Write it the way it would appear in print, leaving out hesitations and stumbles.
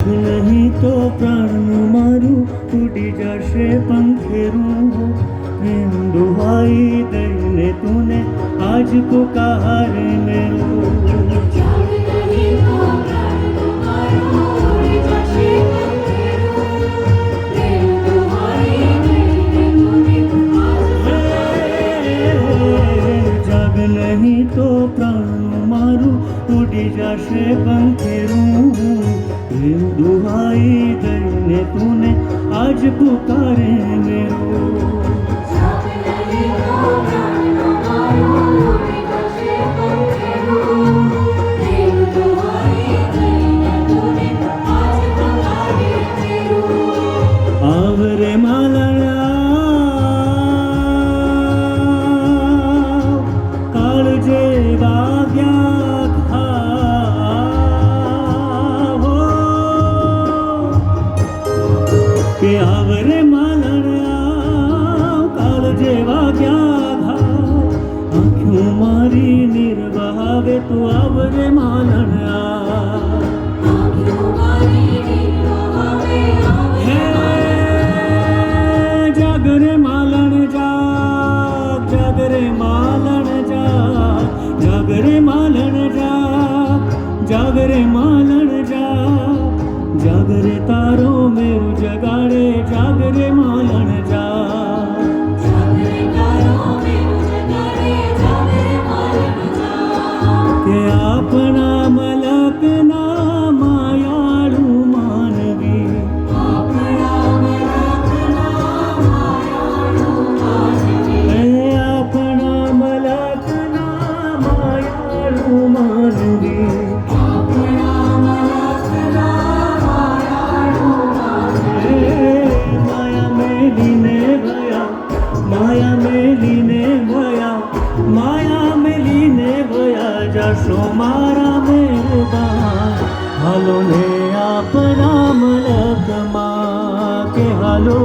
નહીં તો પ્રાણનું મારું તૂટી જશે પંખેરું પ્રેમ દુહાઈ દઈને તુને આજ પુકારે મેરો नहीं तो प्राण मारू उड़ी जाशे पंखेरू प्रेम दुहाई दईने तूने आज पुकारे मेरो आवरे मालना काळजे वाग्या हो के आवरे मालना काळजे वाग्या आँखों मारी निर्वावे तो आवरे मालना जागरे मालन जाग जागरे मालन जाग जागरे मालन जाग जागरे मालन जाग जागरे तारो मेरु जगाड़े जागरे मालन जाग जागरे तारो मेरु जगाड़े जागरे मालन जाग के अपना मलक ना मायाळू मानवी माया मेलीने भया जशो मारा मेरबान हालो ने आपना मलक मा के हालो